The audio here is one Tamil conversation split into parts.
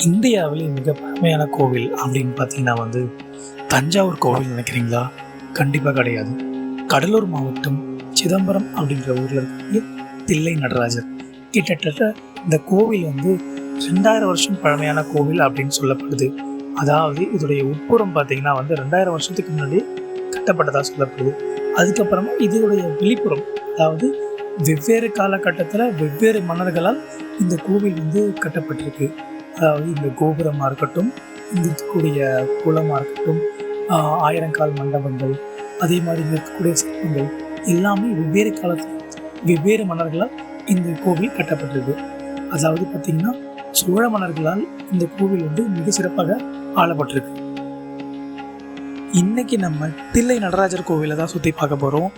இந்தியாவிலே மிக பழமையான கோவில் அப்படின்னு பார்த்தீங்கன்னா தஞ்சாவூர் கோவில் நினைக்கிறீங்களா? கண்டிப்பாக கிடையாது. கடலூர் மாவட்டம் சிதம்பரம் அப்படின்ற ஊரில் இருக்கக்கூடிய தில்லை நடராஜர். கிட்டத்தட்ட இந்த கோவில் 2000 வருஷம் பழமையான கோவில் அப்படின்னு சொல்லப்படுது. அதாவது இதோடைய உட்புறம் பார்த்தீங்கன்னா 2000 வருஷத்துக்கு முன்னாடி கட்டப்பட்டதாக சொல்லப்படுது. அதுக்கப்புறமா இதோடைய வெளிப்புறம், அதாவது வெவ்வேறு காலகட்டத்தில் வெவ்வேறு மன்னர்களால் இந்த கோவில் கட்டப்பட்டிருக்கு. அதாவது இந்த கோபுரமாக இருக்கட்டும், இங்கே இருக்கக்கூடிய குளமாக இருக்கட்டும், ஆயிரங்கால் மண்டபங்கள், அதே மாதிரி இங்கே இருக்கக்கூடிய சிற்பங்கள் எல்லாமே வெவ்வேறு காலத்தில் வெவ்வேறு மன்னர்களால் இந்த கோவில் கட்டப்பட்டிருக்கு. அதாவது பார்த்திங்கன்னா சோழ மன்னர்களால் இந்த கோவில் மிக சிறப்பாக ஆளப்பட்டிருக்கு. இன்னைக்கு நம்ம தில்லை நடராஜர் கோவிலை தான் சுற்றி பார்க்க போகிறோம்.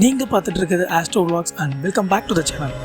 நீங்கள் பார்த்துட்டு இருக்கிறது Astro Vlogs and welcome back to the channel.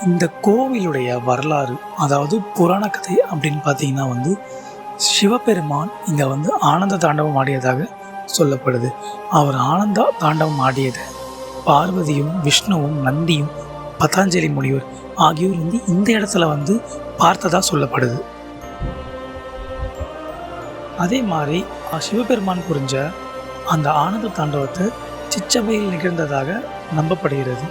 இந்த கோவிலுடைய வரலாறு, அதாவது புராண கதை அப்படின்னு பார்த்தீங்கன்னா சிவபெருமான் இங்கே ஆனந்த தாண்டவம் ஆடியதாக சொல்லப்படுது. அவர் ஆனந்த தாண்டவம் ஆடியதை பார்வதியும் விஷ்ணுவும் நந்தியும் பதாஞ்சலி முனிவர் ஆகியோர் இந்த இடத்துல பார்த்ததா சொல்லப்படுது. அதே மாதிரி சிவபெருமான் புரிஞ்ச அந்த ஆனந்த தாண்டவத்தை சிற்றபையில் நிகழ்ந்ததாக நம்பப்படுகிறது.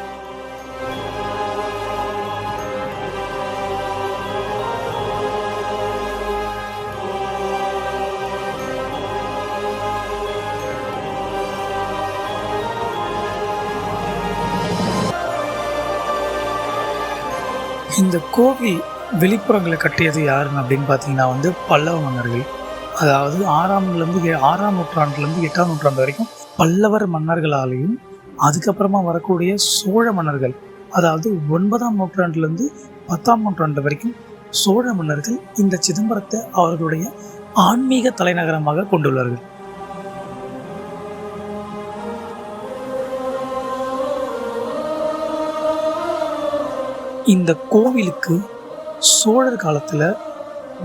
இந்த கோவில் வெளிப்புறங்களை கட்டியது யாருன்னு அப்படின்னு பார்த்தீங்கன்னா பல்லவ மன்னர்கள். அதாவது 6ஆம் நூற்றாண்டுலேருந்து 8ஆம் நூற்றாண்டு வரைக்கும் பல்லவர் மன்னர்களாலையும், அதுக்கப்புறமா வரக்கூடிய சோழ மன்னர்கள், அதாவது 9ஆம் நூற்றாண்டுலேருந்து 10ஆம் நூற்றாண்டு வரைக்கும் சோழ மன்னர்கள் இந்த சிதம்பரத்தை அவர்களுடைய ஆன்மீக தலைநகரமாக கொண்டுள்ளார்கள். இந்த கோவிலுக்கு சோழர் காலத்தில்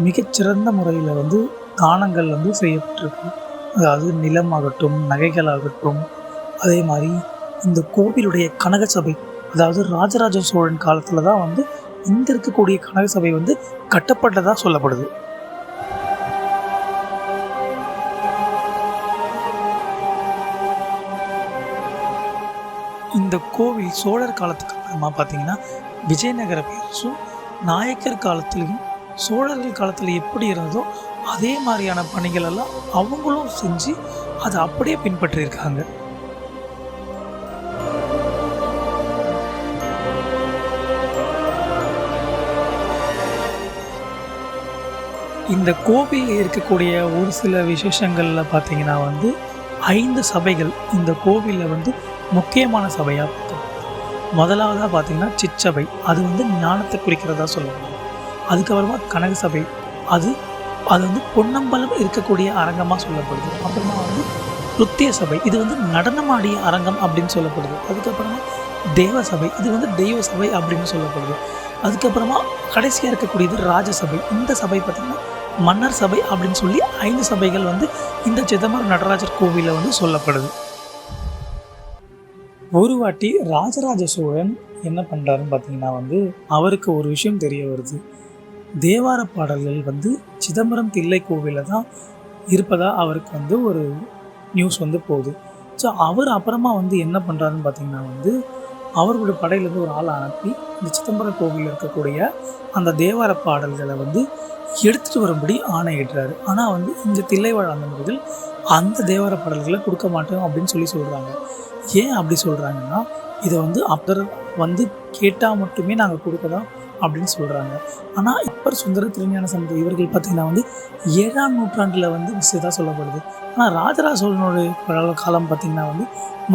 மிகச்சிறந்த முறையில் தானங்கள் செய்யப்பட்டிருக்கு. அதாவது நிலமாகட்டும், நகைகளாகட்டும், அதே மாதிரி இந்த கோவிலுடைய கனக சபை, அதாவது ராஜராஜ சோழன் காலத்தில் தான் இங்கே இருக்கக்கூடிய கனக சபை கட்டப்பட்டதாக சொல்லப்படுது. இந்த கோவில் சோழர் காலத்துக்கு அப்புறமா பார்த்தீங்கன்னா விஜயநகர பேரரசும் நாயக்கர் காலத்துலேயும் சோழர்கள் காலத்தில் எப்படி இருந்ததோ அதே மாதிரியான பணிகள் எல்லாம் அவங்களும் செஞ்சு அதை அப்படியே பின்பற்றியிருக்காங்க. இந்த கோவிலில் இருக்கக்கூடிய ஒரு சில விசேஷங்களில் பார்த்தீங்கன்னா 5 சபைகள் இந்த கோவிலில் முக்கியமான சபையாக பார்த்தோம். முதலாவதாக பார்த்தீங்கன்னா சிற்றபை, அது ஞானத்தை குறிக்கிறதா சொல்லணும். அதுக்கப்புறமா கனக சபை, அது பொன்னம்பலம் இருக்கக்கூடிய அரங்கமாக சொல்லப்படுது. அப்புறமா ருத்திய சபை, இது நடனமாடிய அரங்கம் அப்படின்னு சொல்லப்படுது. அதுக்கப்புறமா தேவ சபை, இது தெய்வ சபை அப்படின்னு சொல்லப்படுது. அதுக்கப்புறமா கடைசியாக இருக்கக்கூடியது ராஜசபை. இந்த சபை பார்த்திங்கன்னா மன்னர் சபை அப்படின்னு சொல்லி 5 சபைகள் இந்த சிதம்பரம் நடராஜர் கோவிலில் சொல்லப்படுது. ஒரு வாட்டி ராஜராஜ சோழன் என்ன பண்ணுறாருன்னு பார்த்தீங்கன்னா அவருக்கு ஒரு விஷயம் தெரிய வருது. தேவார பாடல்கள் சிதம்பரம் தில்லை கோவிலில் தான் இருப்பதாக அவருக்கு ஒரு நியூஸ் போகுது. ஸோ அவர் அப்புறமா என்ன பண்ணுறாருன்னு பார்த்தீங்கன்னா அவர்களுடைய படையிலேருந்து ஒரு ஆளை அனுப்பி இந்த சிதம்பரம் கோவிலில் இருக்கக்கூடிய அந்த தேவார பாடல்களை எடுத்துகிட்டு வரும்படி ஆணையிடுறாரு. ஆனால் இந்த தில்லைவாழ் அந்தணர்கள் அந்த தேவார பாடல்களை கொடுக்க மாட்டோம் அப்படின்னு சொல்கிறாங்க. ஏன் அப்படி சொல்கிறாங்கன்னா, இதை வந்து அப்பர் வந்து கேட்டால் மட்டுமே நாங்கள் கொடுக்கலாம் அப்படின்னு சொல்கிறாங்க. ஆனால் அப்பர் சுந்தர திருஞான சம்பந்தர் இவர்கள் பார்த்திங்கன்னா வந்து 7ஆம் நூற்றாண்டில் வந்து விசேதாக சொல்லப்படுது. ஆனால் ராஜராஜ சோழனுடைய காலம் பார்த்திங்கன்னா வந்து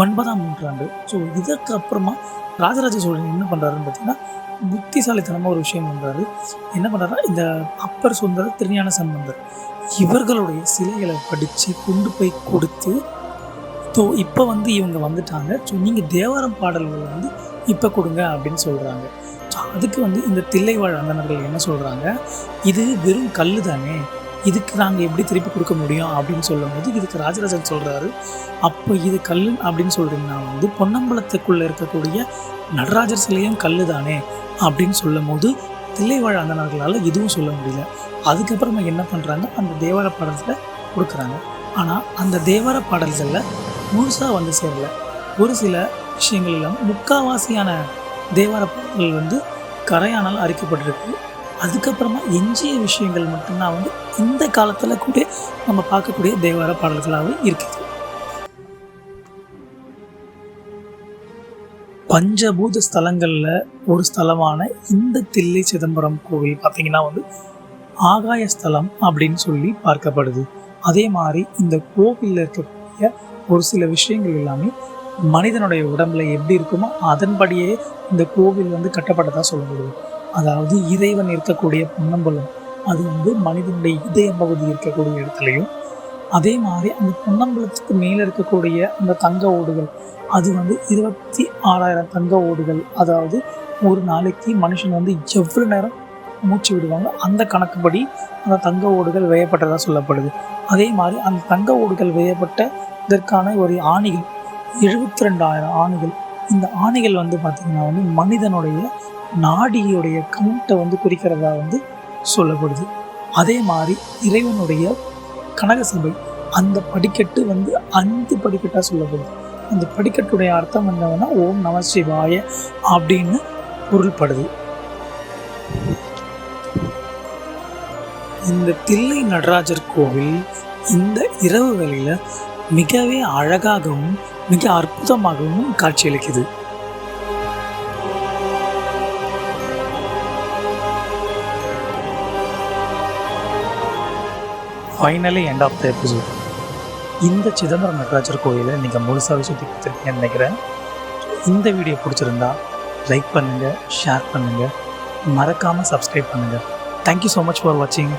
9ஆம் நூற்றாண்டு. ஸோ இதற்கு அப்புறமா ராஜராஜ சோழன் என்ன பண்ணுறாருன்னு பார்த்திங்கன்னா, புத்திசாலித்தனமாக ஒரு விஷயம் பண்ணுறாரு. என்ன பண்ணுறாருன்னா, இந்த அப்பர் சுந்தர திருஞான சம்பந்தர் இவர்களுடைய சிலைகளை படித்து கொண்டு போய் கொடுத்து, ஸோ இப்போ வந்து இவங்க வந்துட்டாங்க, ஸோ நீங்கள் தேவாரம் பாடல்களை வந்து இப்போ கொடுங்க அப்படின்னு சொல்கிறாங்க. ஸோ அதுக்கு வந்து இந்த தில்லைவாழ் அந்தணர்கள் என்ன சொல்கிறாங்க, இது வெறும் கல் தானே, இதுக்கு நாங்கள் எப்படி திருப்பி கொடுக்க முடியும் அப்படின்னு சொல்லும்போது, இதுக்கு ராஜராஜன் சொல்கிறாரு, அப்போ இது கல் அப்படின்னு சொல்கிறீங்கன்னா வந்து பொன்னம்பலத்துக்குள்ளே இருக்கக்கூடிய நடராஜர் சிலையும் கல் தானே அப்படின்னு சொல்லும் போது தில்லைவாழ் அந்தணர்களால் எதுவும் சொல்ல முடியல. அதுக்கப்புறமா என்ன பண்ணுறாங்க, அந்த தேவார பாடல்களை கொடுக்குறாங்க. ஆனால் அந்த தேவார பாடல்களில் முழுசாக வந்து சேரல. ஒரு சில விஷயங்கள் இல்லாமல் முக்கால்வாசியான தேவார பாடல்கள் வந்து கரையானால் அரிக்கப்பட்டிருக்கு. அதுக்கப்புறமா எஞ்சிய விஷயங்கள் மட்டும்தான் வந்து இந்த காலத்தில் கூட நம்ம பார்க்கக்கூடிய தேவார பாடல்களாகவே இருக்குது. பஞ்சபூத ஸ்தலங்களில் ஒரு ஸ்தலமான இந்த தில்லை சிதம்பரம் கோவில் பார்த்திங்கன்னா வந்து ஆகாய ஸ்தலம் அப்படின்னு சொல்லி பார்க்கப்படுது. அதே மாதிரி இந்த கோவிலில் இருக்கக்கூடிய ஒரு சில விஷயங்கள் எல்லாமே மனிதனுடைய உடம்புல எப்படி இருக்குமோ அதன்படியே இந்த கோவில் வந்து கட்டப்பட்டதாக சொல்லப்படுது. அதாவது இறைவன் இருக்கக்கூடிய பொன்னம்பலம் அது வந்து மனிதனுடைய இதய பகுதி இருக்கக்கூடிய இடத்துலையும், அதே மாதிரி அந்த பொன்னம்பலத்துக்கு மேலே இருக்கக்கூடிய அந்த தங்க ஓடுகள் அது வந்து 26,000 தங்க ஓடுகள். அதாவது ஒரு நாளைக்கு மனுஷன் வந்து எவ்வளோ நேரம் மூச்சு விடுவாங்க அந்த கணக்குப்படி அந்த தங்க ஓடுகள் வேயப்பட்டதாக சொல்லப்படுது. அதே மாதிரி அந்த தங்க ஓடுகள் வேயப்பட்ட இதற்கான ஒரு ஆணிகள் 72,000 ஆணிகள். இந்த ஆணிகள் வந்து பார்த்திங்கன்னா வந்து மனிதனுடைய நாடியுடைய கவுண்ட்டை வந்து குறிக்கிறதா வந்து சொல்லப்படுது. அதே மாதிரி இறைவனுடைய கனகசபை அந்த படிக்கட்டு வந்து 5 படிக்கட்டாக சொல்லப்படுது. அந்த படிக்கட்டுடைய அர்த்தம் என்னன்னா ஓம் நம சிவாய அப்படின்னு பொருள்படுது. இந்த தில்லை நடராஜர் கோவில் இந்த இரவு வேளையில் மிகவே அழகாகவும் மிக அற்புதமாகவும் காட்சியளிக்குது. Finally end of the episode. இந்த சிதம்பரம் நடராஜர் கோயிலை நீங்கள் முழுசாக சுற்றி பார்த்துருக்கீங்கன்னு நினைக்கிறேன். இந்த வீடியோ பிடிச்சிருந்தா லைக் பண்ணுங்கள், ஷேர் பண்ணுங்கள், மறக்காமல் சப்ஸ்கிரைப் பண்ணுங்கள். தேங்க்யூ ஸோ மச் ஃபார் வாட்சிங்.